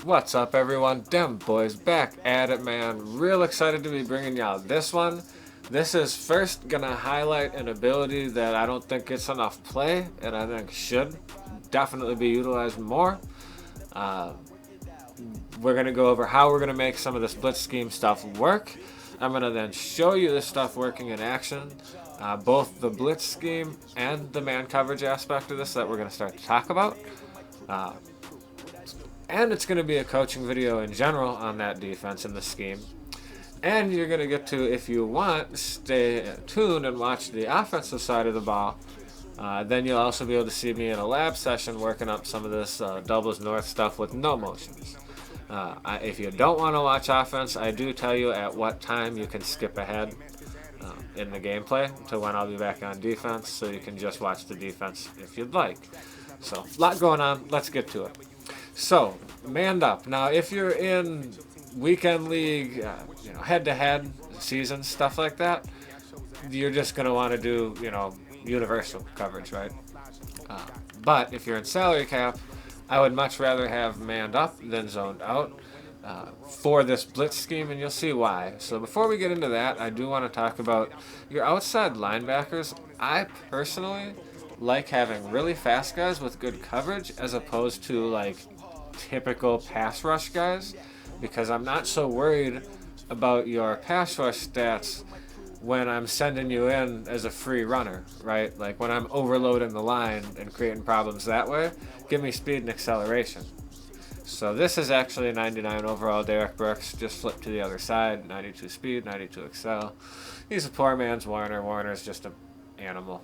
What's up, everyone? Dem Boys back at it, man. Real excited to be bringing y'all this one. This is first gonna highlight an ability that I don't think gets enough play, and I think should definitely be utilized more. We're gonna go over how we're gonna make some of this blitz scheme stuff work. I'm gonna then show you this stuff working in action, both the blitz scheme and the man coverage aspect of this that we're gonna start to talk about. And it's going to be a coaching video in general on that defense and the scheme. And you're going to get to, if you want, stay tuned and watch the offensive side of the ball. Then you'll also be able to see me in a lab session working up some of this doubles north stuff with no motions. If you don't want to watch offense, I do tell you at what time you can skip ahead in the gameplay to when I'll be back on defense, so you can just watch the defense if you'd like. So, a lot going on. Let's get to it. So, manned up. Now, if you're in weekend league, head-to-head season, stuff like that, you're just going to want to do, universal coverage, right? But if you're in salary cap, I would much rather have manned up than zoned out for this blitz scheme, and you'll see why. So before we get into that, I do want to talk about your outside linebackers. I personally like having really fast guys with good coverage as opposed to, like, typical pass rush guys, because I'm not so worried about your pass rush stats when I'm sending you in as a free runner, right? Like when I'm overloading the line and creating problems that way, give me speed and acceleration. So this is actually a 99 overall Derek Brooks, just flipped to the other side, 92 speed, 92 excel. He's a poor man's Warner. Warner's just an animal.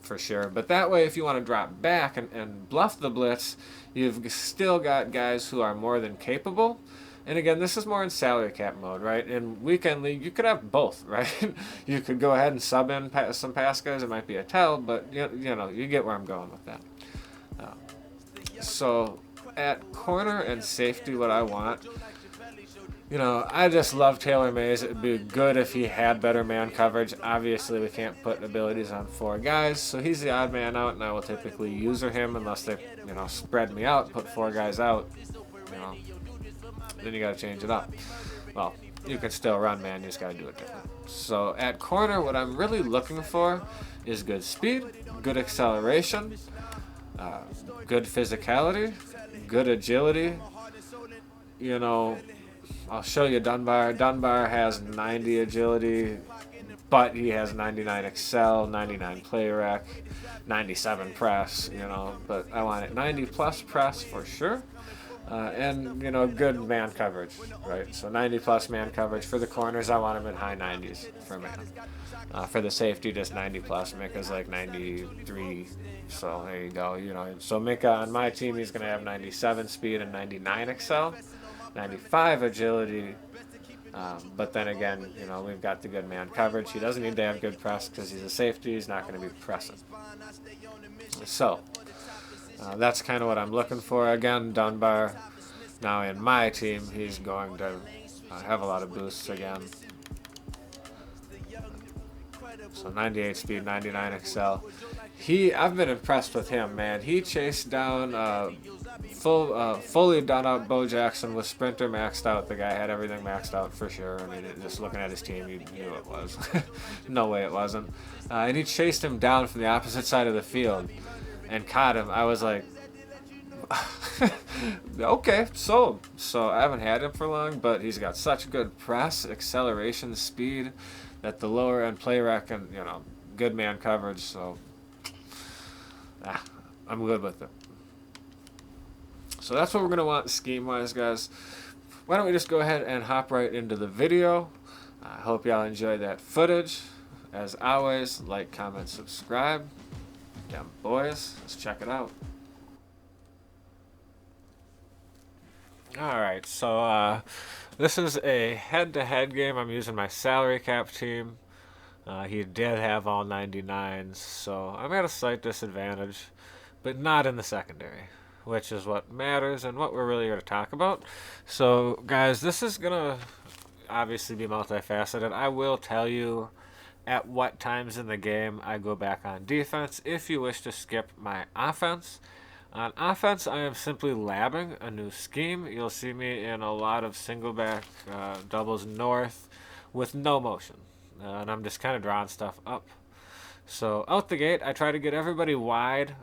For sure. But that way, if you want to drop back and bluff the blitz, you've still got guys who are more than capable. And again, this is more in salary cap mode, right? In weekend league, you could have both, right? You could go ahead and sub in some pass guys. It might be a tell, but you get where I'm going with that. So at corner and safety, what I want, I just love Taylor Mays. It would be good if he had better man coverage. Obviously, we can't put abilities on 4 guys, so he's the odd man out, and I will typically user him unless they, spread me out, put 4 guys out. Then you got to change it up. Well, you can still run, man. You just got to do it different. So at corner, what I'm really looking for is good speed, good acceleration, good physicality, good agility. I'll show you Dunbar. Dunbar has 90 agility, but he has 99 excel, 99 play rec, 97 press, but I want it 90 plus press for sure. And, good man coverage, right? So 90 plus man coverage. For the corners, I want him in high 90s for man. For the safety, just 90 plus. Mika's like 93, so there you go. So Mika on my team, he's going to have 97 speed and 99 excel. 95 agility, but then again, we've got the good man coverage. He doesn't need to have good press because he's a safety. He's not going to be pressing. So that's kind of what I'm looking for. Again, Dunbar, now in my team, he's going to have a lot of boosts again. So 98 speed, 99 excel. I've been impressed with him, man. He chased down fully done up Bo Jackson with sprinter maxed out. The guy had everything maxed out for sure. I mean, just looking at his team, you knew it was. No way it wasn't. And he chased him down from the opposite side of the field and caught him. I was like, okay, so I haven't had him for long, but he's got such good press, acceleration, speed that the lower end play rec and good man coverage. So I'm good with it. So that's what we're going to want scheme-wise, guys. Why don't we just go ahead and hop right into the video. I hope y'all enjoyed that footage. As always, like, comment, subscribe. Damn boys, let's check it out. Alright, so this is a head-to-head game. I'm using my salary cap team. He did have all 99s, so I'm at a slight disadvantage, but not in the secondary, which is what matters and what we're really going to talk about. So, guys, this is going to obviously be multifaceted. I will tell you at what times in the game I go back on defense if you wish to skip my offense. On offense, I am simply labbing a new scheme. You'll see me in a lot of single back doubles north with no motion. And I'm just kind of drawing stuff up. So out the gate, I try to get everybody wide,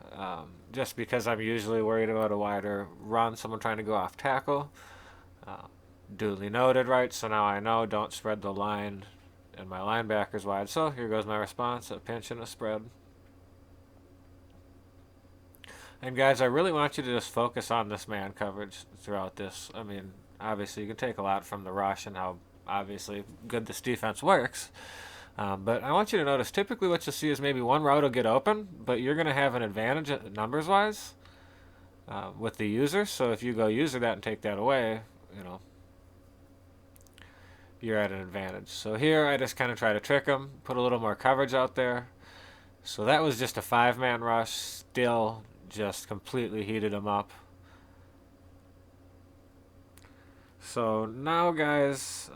just because I'm usually worried about a wider run, someone trying to go off tackle. Duly noted, right? So now I know, don't spread the line and my linebackers wide. So here goes my response, a pinch and a spread. And guys, I really want you to just focus on this man coverage throughout this. I mean, obviously you can take a lot from the rush and how obviously good this defense works. But I want you to notice typically what you'll see is maybe one route will get open, but you're going to have an advantage numbers wise with the user. So if you go user that and take that away, you're at an advantage. So here I just kind of try to trick them, put a little more coverage out there. So that was just a 5-man rush, still just completely heated them up. So now guys,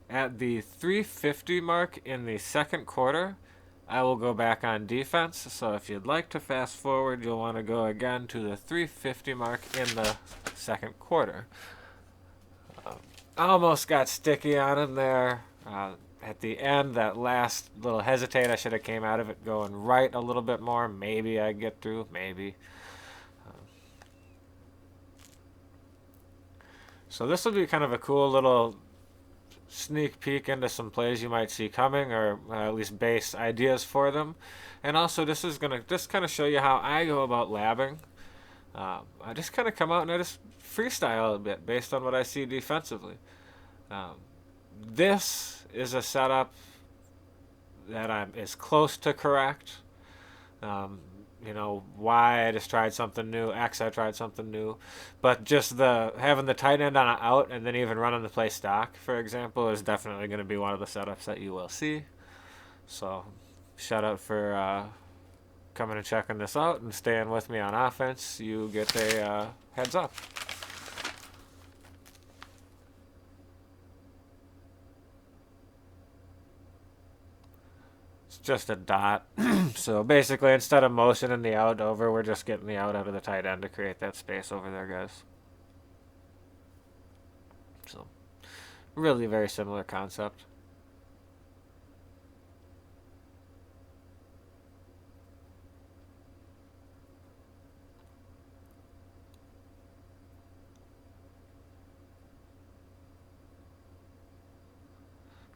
at the 350 mark in the second quarter, I will go back on defense. So if you'd like to fast forward, you'll want to go again to the 350 mark in the second quarter. Almost got sticky on him there. At the end, that last little hesitate, I should have came out of it going right a little bit more. Maybe I get through, maybe. So this will be kind of a cool little sneak peek into some plays you might see coming, or at least base ideas for them. And also, this is going to just kind of show you how I go about labbing. I just kind of come out and I just freestyle a bit based on what I see defensively. This is a setup that is close to correct. Y, I just tried something new. X, I tried something new. But just having the tight end on an out and then even running the play stock, for example, is definitely going to be one of the setups that you will see. So shout out for coming and checking this out and staying with me on offense. You get a heads up. Just a dot. So basically, instead of motioning the out over, we're just getting the out of the tight end to create that space over there, guys. So really very similar concept.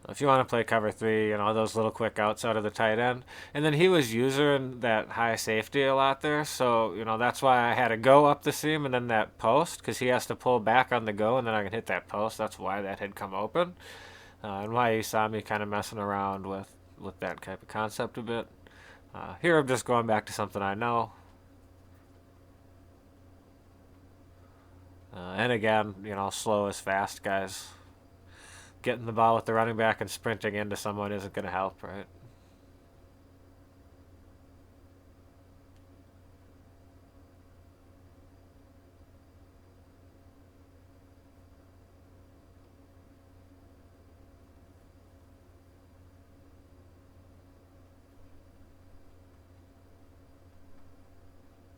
If you want to play cover 3, those little quick outs out of the tight end. And then he was using that high safety a lot there. So, that's why I had to go up the seam and then that post, because he has to pull back on the go and then I can hit that post. That's why that had come open. And why you saw me kind of messing around with that type of concept a bit. Here I'm just going back to something I know. And again, slow is fast, guys. Getting the ball with the running back and sprinting into someone isn't going to help, right?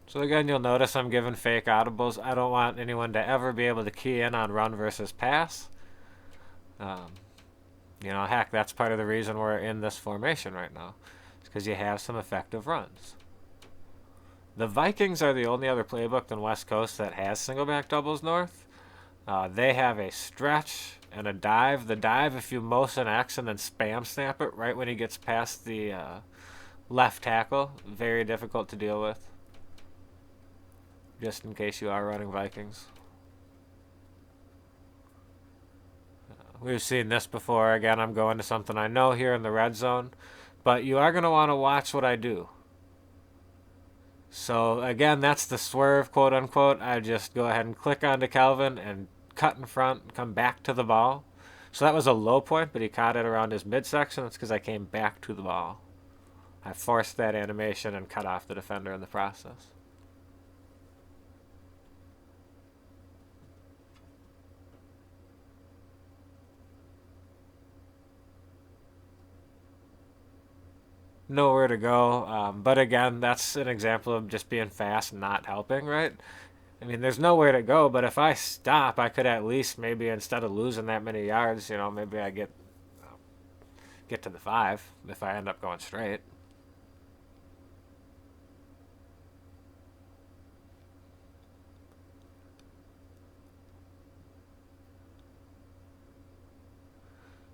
So again, you'll notice I'm giving fake audibles. I don't want anyone to ever be able to key in on run versus pass. Heck, that's part of the reason we're in this formation right now. It's because you have some effective runs. The Vikings are the only other playbook than West Coast that has single back doubles north. They have a stretch and a dive. The dive, if you motion X and then spam snap it right when he gets past the left tackle, very difficult to deal with. Just in case you are running Vikings. We've seen this before. Again, I'm going to something I know here in the red zone. But you are going to want to watch what I do. So, again, that's the swerve, quote unquote. I just go ahead and click onto Calvin and cut in front and come back to the ball. So that was a low point, but he caught it around his midsection. That's because I came back to the ball. I forced that animation and cut off the defender in the process. nowhere to go. But again, that's an example of just being fast and not helping, right? I mean, there's nowhere to go, but if I stop, I could at least maybe instead of losing that many yards, maybe I get to the 5 if I end up going straight.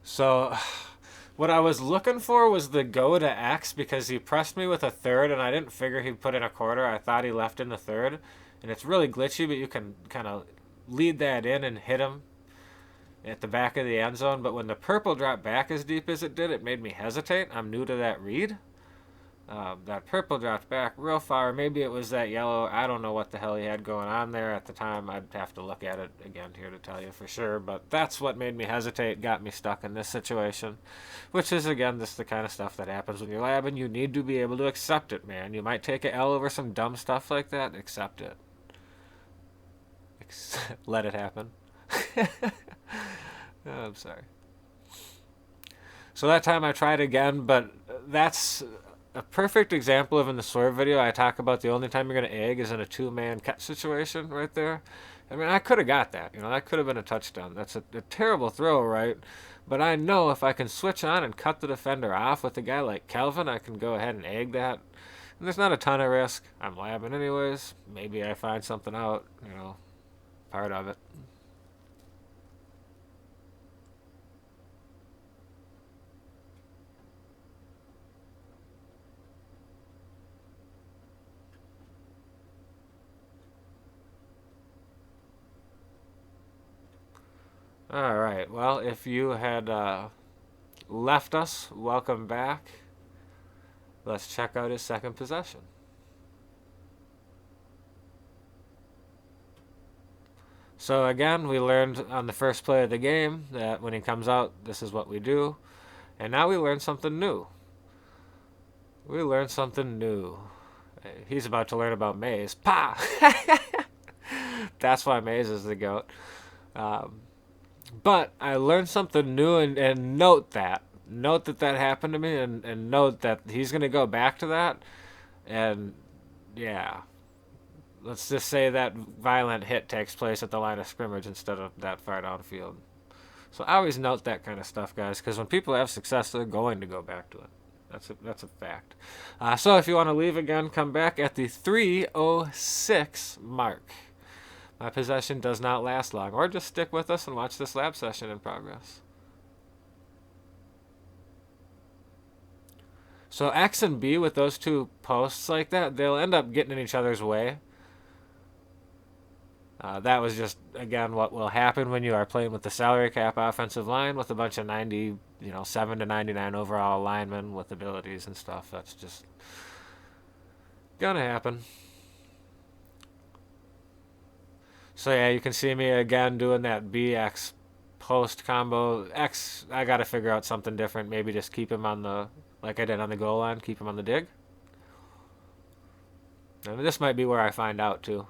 So what I was looking for was the go to X because he pressed me with a third and I didn't figure he'd put in a quarter. I thought he left in the third. And it's really glitchy, but you can kind of lead that in and hit him at the back of the end zone. But when the purple dropped back as deep as it did, it made me hesitate. I'm new to that read. That purple dropped back real far. Maybe it was that yellow. I don't know what the hell he had going on there at the time. I'd have to look at it again here to tell you for sure. But that's what made me hesitate, got me stuck in this situation. Which is, again, just the kind of stuff that happens when you're labbing. You need to be able to accept it, man. You might take an L over some dumb stuff like that. Accept it. Let it happen. Oh, I'm sorry. So that time I tried again, but that's a perfect example of in the swerve video. I talk about the only time you're going to egg is in a 2-man catch situation right there. I mean, I could have got that. That could have been a touchdown. That's a terrible throw, right? But I know if I can switch on and cut the defender off with a guy like Kelvin, I can go ahead and egg that. And there's not a ton of risk. I'm labbing anyways. Maybe I find something out, part of it. All right. Well, if you had left us, welcome back. Let's check out his second possession. So again, we learned on the first play of the game that when he comes out, this is what we do. And now we learned something new. We learned something new. He's about to learn about Maze. Pa! That's why Maze is the GOAT. But I learned something new, and note that. Note that happened to me, and note that he's going to go back to that. And, yeah. Let's just say that violent hit takes place at the line of scrimmage instead of that far downfield. So I always note that kind of stuff, guys, because when people have success, they're going to go back to it. That's a fact. So if you want to leave again, come back at the 3:06 mark. My possession does not last long, or just stick with us and watch this lab session in progress. So X and B with those two posts like that, they'll end up getting in each other's way. That was just, again, what will happen when you are playing with the salary cap offensive line with a bunch of 7 to 99 overall linemen with abilities and stuff. That's just gonna happen. So yeah, you can see me again doing that BX post combo. X, I got to figure out something different. Maybe just keep him on like I did on the goal line, keep him on the dig. And this might be where I find out too.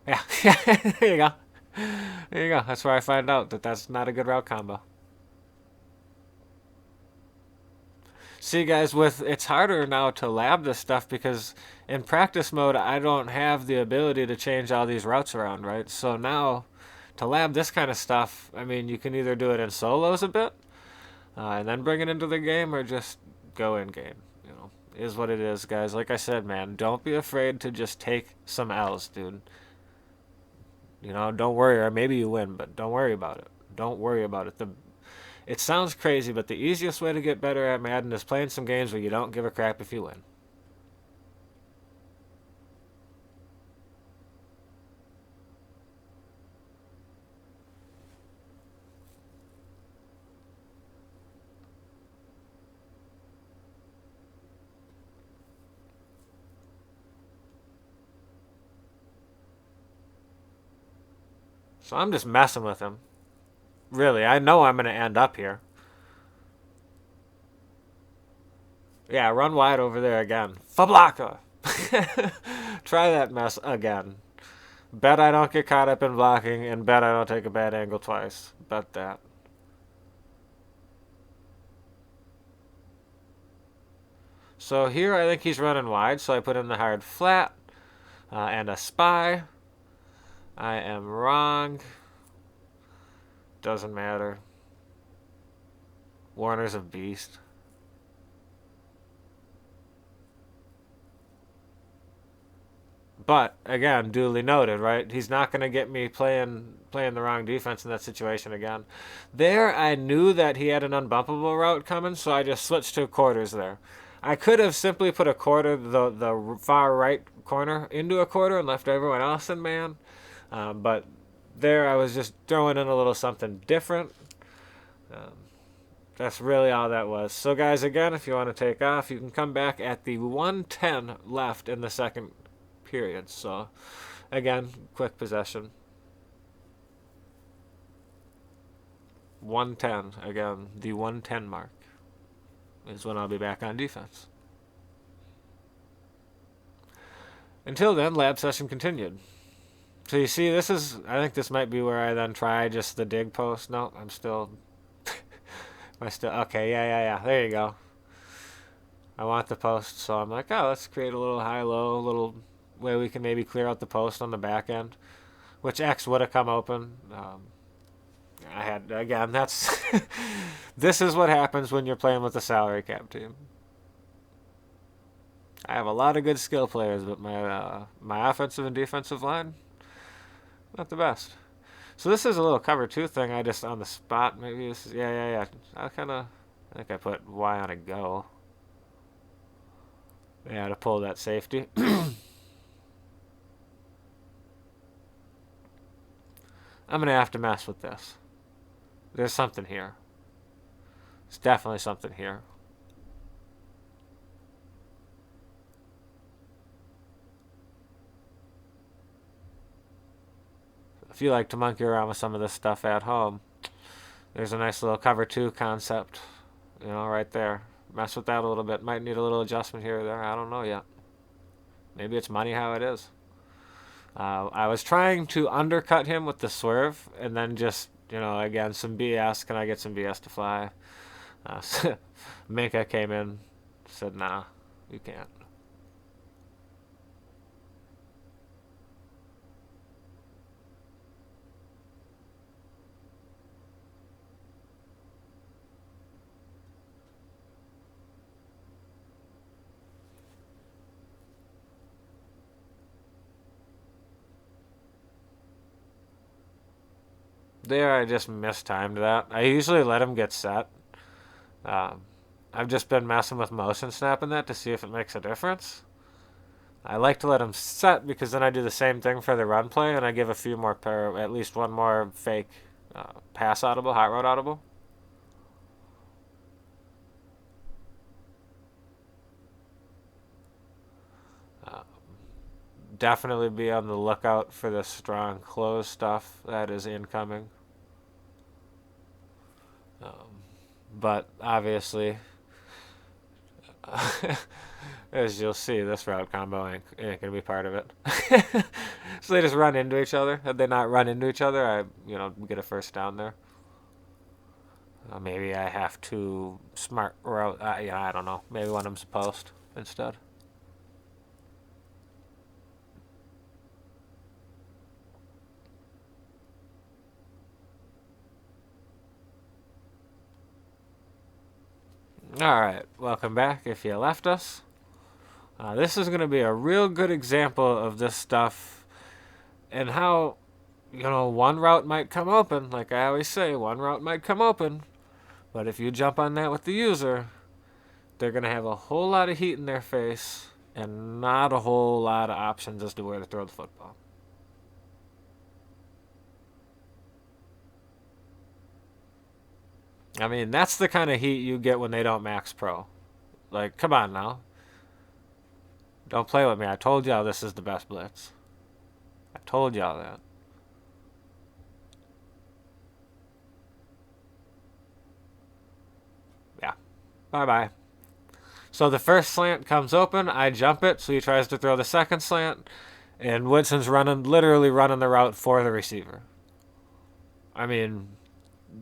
Yeah, there you go. There you go. That's where I find out that that's not a good route combo. See, guys, it's harder now to lab this stuff because in practice mode, I don't have the ability to change all these routes around, right? So now, to lab this kind of stuff, I mean, you can either do it in solos a bit, and then bring it into the game, or just go in game. Is what it is, guys. Like I said, man, don't be afraid to just take some L's, dude. Don't worry, or maybe you win, but don't worry about it. Don't worry about it. It sounds crazy, but the easiest way to get better at Madden is playing some games where you don't give a crap if you win. So I'm just messing with him. Really, I know I'm going to end up here. Yeah, run wide over there again. Fablaka! Try that mess again. Bet I don't get caught up in blocking, and bet I don't take a bad angle twice. Bet that. So here I think he's running wide, so I put in the hard flat and a spy. I am wrong. Doesn't matter. Warner's a beast. But again, duly noted, right? He's not going to get me playing the wrong defense in that situation again. There, I knew that he had an unbumpable route coming, so I just switched to quarters there. I could have simply put a quarter, the far right corner, into a quarter and left everyone else in man. But there, I was just throwing in a little something different. Um, that's really all that was. So, guys, again, if you want to take off, you can come back at the 1:10 left in the second period. So, again, quick possession. 1:10, again, the 1:10 mark is when I'll be back on defense. Until then, lab session continued. So you see, I think this might be where I then try just the dig post. No, I'm still, okay, yeah, there you go. I want the post, so I'm like, oh, let's create a little high-low, little way we can maybe clear out the post on the back end, which X would have come open. That's, this is what happens when you're playing with a salary cap team. I have a lot of good skill players, but my offensive and defensive line, not the best. So this is a little cover 2 thing. I just on the spot. Maybe this is yeah. I think I put Y on a go. Yeah, to pull that safety. I'm gonna have to mess with this. There's something here. There's definitely something here. If you like to monkey around with some of this stuff at home, there's a nice little cover 2 concept, right there. Mess with that a little bit. Might need a little adjustment here or there. I don't know yet. Maybe it's money how it is. I was trying to undercut him with the swerve and then just, again, some BS. Can I get some BS to fly? Minka came in, said, nah, you can't. There, I just mistimed that. I usually let him get set. I've just been messing with motion snapping that to see if it makes a difference. I like to let him set because then I do the same thing for the run play and I give a few more at least one more fake pass audible, hot route audible. Definitely be on the lookout for the strong close stuff that is incoming. But obviously, as you'll see, this route combo ain't going to be part of it. So they just run into each other. Had they not run into each other, I get a first down there. Maybe I have to smart route. I don't know. Maybe one of them's a post instead. Alright, welcome back if you left us. This is going to be a real good example of this stuff and how, one route might come open. Like I always say, one route might come open. But if you jump on that with the user, they're going to have a whole lot of heat in their face and not a whole lot of options as to where to throw the football. I mean, that's the kind of heat you get when they don't max pro. Like, come on now. Don't play with me. I told y'all this is the best blitz. I told y'all that. Yeah. Bye-bye. So the first slant comes open. I jump it, so he tries to throw the second slant. And Woodson's literally running the route for the receiver. I mean,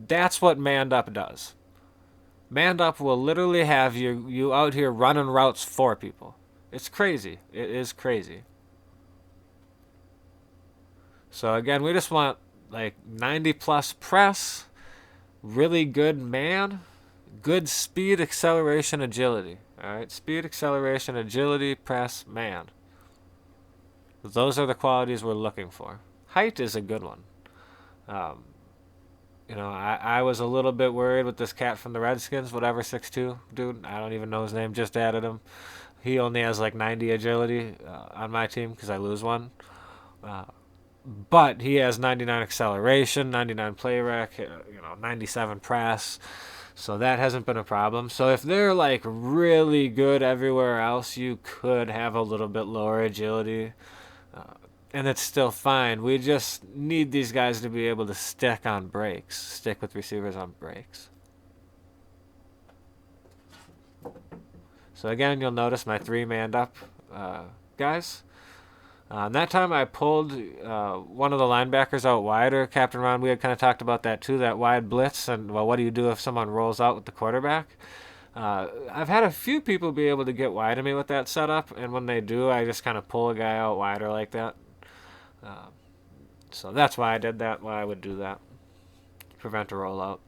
that's what manned up does. Manned up will literally have you out here running routes for people. It's crazy. It is crazy. So again, we just want like 90 plus press, really good man, good speed, acceleration, agility. All right, speed, acceleration, agility, press, man. Those are the qualities we're looking for. Height is a good one. Um, I was a little bit worried with this cat from the Redskins, whatever, 6'2", dude. I don't even know his name, just added him. He only has like 90 agility on my team because I lose one. But he has 99 acceleration, 99 play rec, 97 press. So that hasn't been a problem. So if they're like really good everywhere else, you could have a little bit lower agility. And it's still fine. We just need these guys to be able to stick with receivers on breaks. So again, you'll notice my 3-man up guys. That time I pulled one of the linebackers out wider. Captain Ron, we had kind of talked about that too, that wide blitz. And, well, what do you do if someone rolls out with the quarterback? I've had a few people be able to get wide of me with that setup. And when they do, I just kind of pull a guy out wider like that. So that's why I did that, why I would do that. Prevent a rollout.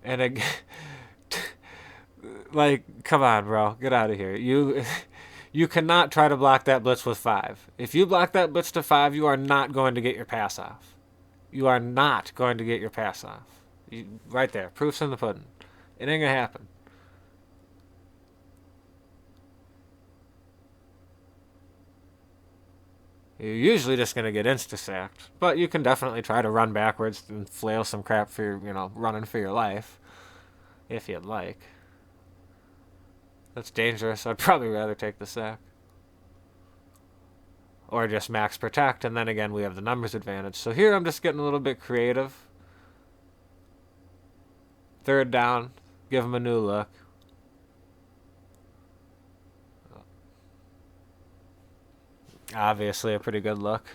And again, like, come on, bro. Get out of here. You cannot try to block that blitz with 5. If you block that blitz to 5, you are not going to get your pass off. You are not going to get your pass off. Right there. Proof's in the pudding. It ain't going to happen. You're usually just going to get insta-sacked. But you can definitely try to run backwards and flail some crap for your, running for your life. If you'd like. That's dangerous. I'd probably rather take the sack. Or just max protect, and then again we have the numbers advantage. So here I'm just getting a little bit creative. 3rd down. Give them a new look. Obviously a pretty good look.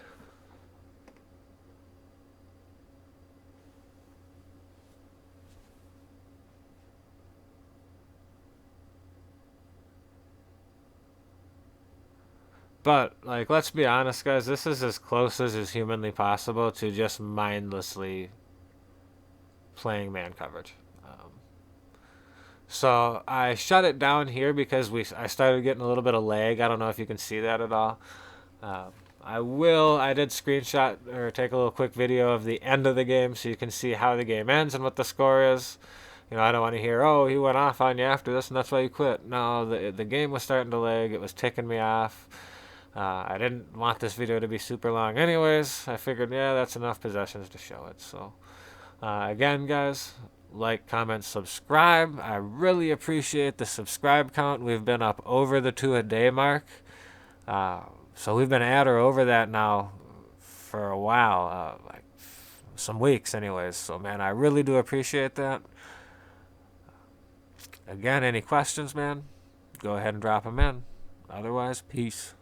But, like, let's be honest, guys. This is as close as is humanly possible to just mindlessly playing man coverage. So I shut it down here because I started getting a little bit of lag. I don't know if you can see that at all. I did screenshot or take a little quick video of the end of the game so you can see how the game ends and what the score is. I don't want to hear, oh, he went off on you after this and that's why you quit. No, the game was starting to lag. It was ticking me off. I didn't want this video to be super long anyways. I figured, yeah, that's enough possessions to show it. So, again, guys, like, comment, subscribe. I really appreciate the subscribe count. We've been up over the 2-a-day mark. So we've been at or over that now for a while, like some weeks anyways. So, man, I really do appreciate that. Again, any questions, man, go ahead and drop them in. Otherwise, peace.